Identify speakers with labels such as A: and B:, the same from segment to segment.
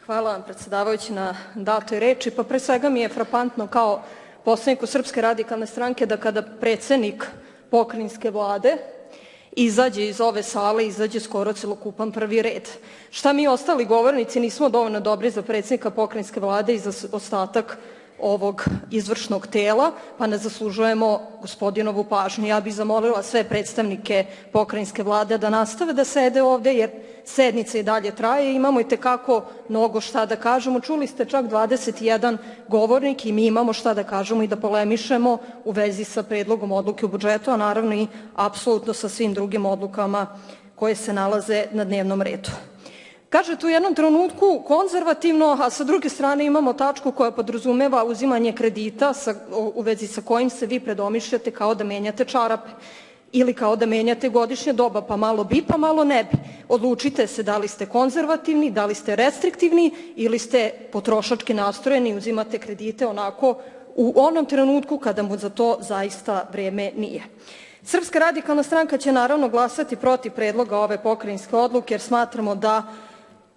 A: Hvala vam, predsedavajući, na datoj reči. Pa pre svega mi je frapantno kao poslaniku Srpske radikalne stranke da kada predsednik pokrajinske vlade izađe iz ove sale, izađe skoro celokupan prvi red. Šta mi ostali govornici nismo dovoljno dobri za predsednika pokrajinske vlade i za ostatak ovog izvršnog tela, pa ne zaslužujemo gospodinovu pažnju. Ja bih zamolila sve predstavnike pokrajinske vlade da nastave da sede ovde, jer sednica i dalje traje i imamo itekako mnogo šta da kažemo. Čuli ste čak 21 govornik i mi imamo šta da kažemo i da polemišemo u vezi sa predlogom odluke o budžetu, a naravno i apsolutno sa svim drugim odlukama koje se nalaze na dnevnom redu. Kažete u jednom trenutku konzervativno, a sa druge strane imamo tačku koja podrazumeva uzimanje kredita u vezi sa kojim se vi predomišljate kao da menjate čarape ili kao da menjate godišnje doba, pa malo bi, pa malo ne bi. Odlučite se da li ste konzervativni, da li ste restriktivni ili ste potrošački nastrojeni i uzimate kredite onako u onom trenutku kada mu za to zaista vreme nije. Srpska radikalna stranka će naravno glasati protiv predloga ove pokrajinske odluke jer smatramo da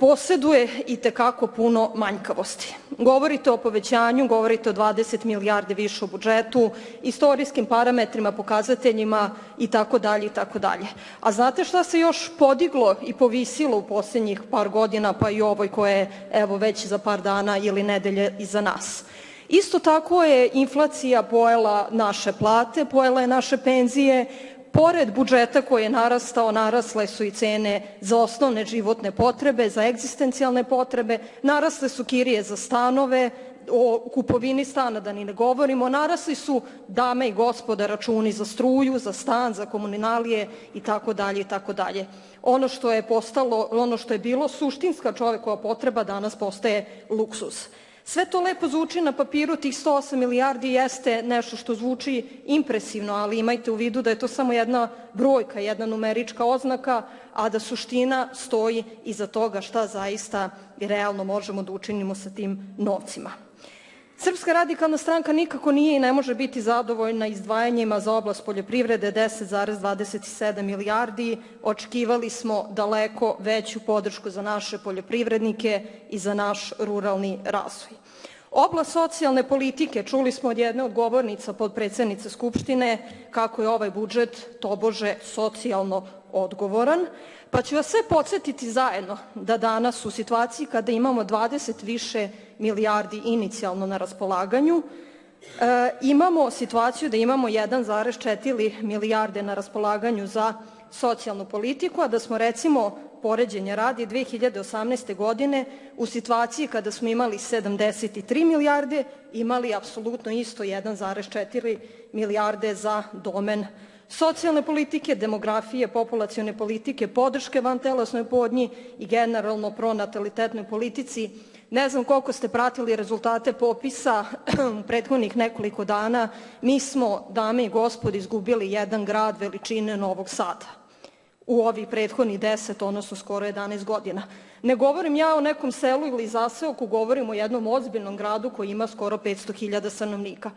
A: poseduje itekako puno manjkavosti. Govorite o povećanju, govorite o 20 milijardi više u budžetu, istorijskim parametrima, pokazateljima itd. itd. A znate šta se još podiglo i povisilo u poslednjih par godina, pa i ovoj koja je evo već za par dana ili nedelje iza nas? Isto tako je inflacija pojela naše plate, pojela je naše penzije. Pored budžeta koji je narastao, narasle su i cene za osnovne životne potrebe, za egzistencijalne potrebe, narasle su kirije za stanove, o kupovini stana da ni ne govorimo, narasli su, dame i gospoda, računi za struju, za stan, za komunalije itd. itd. Ono što je bilo suštinska čovekova potreba danas postaje luksuz. Sve to lepo zvuči na papiru, tih 108 milijardi jeste nešto što zvuči impresivno, ali imajte u vidu da je to samo jedna brojka, jedna numerička oznaka, a da suština stoji iza toga šta zaista i realno možemo da učinimo sa tim novcima. Srpska radikalna stranka nikako nije i ne može biti zadovoljna izdvajanjima za oblast poljoprivrede 10,27 milijardi. Očekivali smo daleko veću podršku za naše poljoprivrednike i za naš ruralni razvoj. Oblast socijalne politike, čuli smo od jedne od govornica potpredsednice Skupštine kako je ovaj budžet tobože socijalno odgovoran, pa ću vas sve podsetiti zajedno da danas u situaciji kada imamo 20 više milijardi inicijalno na raspolaganju, imamo situaciju da imamo 1,4 milijarde na raspolaganju za socijalnu politiku, a da smo recimo, poređenja radi, 2018. godine u situaciji kada smo imali 73 milijarde, imali apsolutno isto 1,4 milijarde za domen socijalne politike, demografije, populacione politike, podrške vantelesnoj oplodnji i generalno pronatalitetnoj politici. Ne znam koliko ste pratili rezultate popisa u prethodnih nekoliko dana. Mi smo, dame i gospodo, izgubili jedan grad veličine Novog Sada u ovih prethodnih 10, odnosno skoro 11 godina. Ne govorim ja o nekom selu ili zaseoku, govorim o jednom ozbiljnom gradu koji ima skoro 500.000 stanovnika.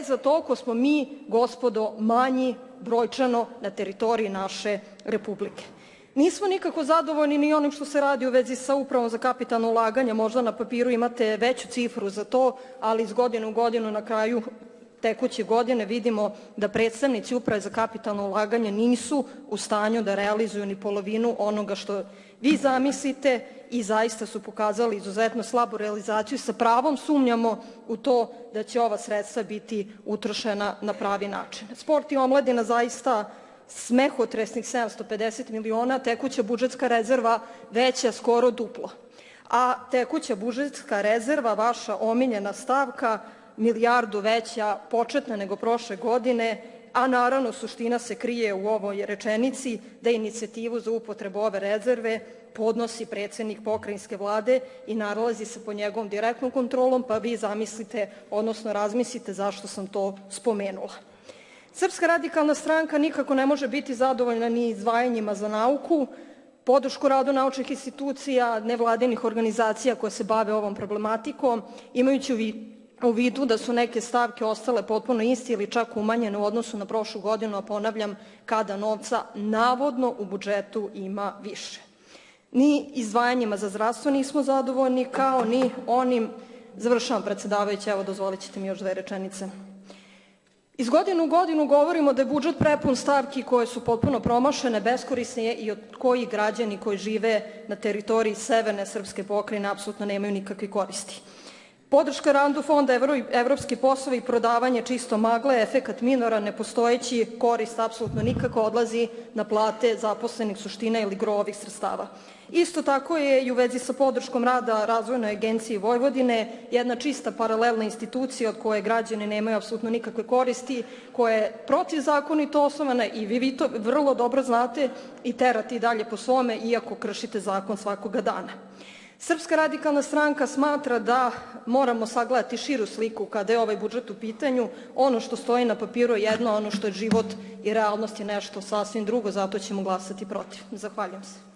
A: Za toliko smo mi, gospodo, manji brojčano na teritoriji naše Republike. Nismo nikako zadovoljni ni onim što se radi u vezi sa Upravom za kapitalno ulaganje. Možda na papiru imate veću cifru za to, ali iz godine u godinu na kraju tekuće godine vidimo da predstavnici Uprave za kapitalno ulaganje nisu u stanju da realizuju ni polovinu onoga što vi zamislite i zaista su pokazali izuzetno slabu realizaciju. Sa pravom sumnjamo u to da će ova sredstva biti utrošena na pravi način. Sport i omladina zaista smehotresnih 750 miliona, tekuća budžetska rezerva veća skoro duplo. A tekuća budžetska rezerva, vaša omiljena stavka, milijardu veća početna nego prošle godine, a naravno suština se krije u ovoj rečenici da inicijativu za upotrebu ove rezerve podnosi predsednik pokrajinske vlade i nalazi se pod njegovom direktnom kontrolom, pa vi zamislite, odnosno razmislite zašto sam to spomenula. Srpska radikalna stranka nikako ne može biti zadovoljna ni izdvajanjima za nauku, podršku radu naučnih institucija, nevladinih organizacija koje se bave ovom problematikom, imajući u vidu da su neke stavke ostale potpuno iste ili čak umanjene u odnosu na prošlu godinu, a ponavljam, kada novca navodno u budžetu ima više. Ni izdvajanjima za zdravstvo nismo zadovoljni, kao ni onim, završavam predsedavajuća, evo dozvolit ćete mi još 2 rečenice. Iz godine u godinu govorimo da je budžet prepun stavki koje su potpuno promašene, beskorisne i od kojih građani koji žive na teritoriji severne srpske pokrajine apsolutno nemaju nikakve koristi. Podrška randu fonda Evropski poslovi i prodavanje čisto magle, efekat minora, nepostojeći, korist apsolutno nikako, odlazi na plate zaposlenih, suština ili gro ovih sredstava. Isto tako je i u vezi sa podrškom rada Razvojnoj agenciji Vojvodine, jedna čista paralelna institucija od koje građani nemaju apsolutno nikakve koristi, koja je protivzakonito osnovana i vi to vrlo dobro znate i terate i dalje po svome, iako kršite zakon svakoga dana. Srpska radikalna stranka smatra da moramo sagledati širu sliku kada je ovaj budžet u pitanju. Ono što stoji na papiru je jedno, ono što je život i realnost je nešto sasvim drugo, zato ćemo glasati protiv. Zahvaljujem se.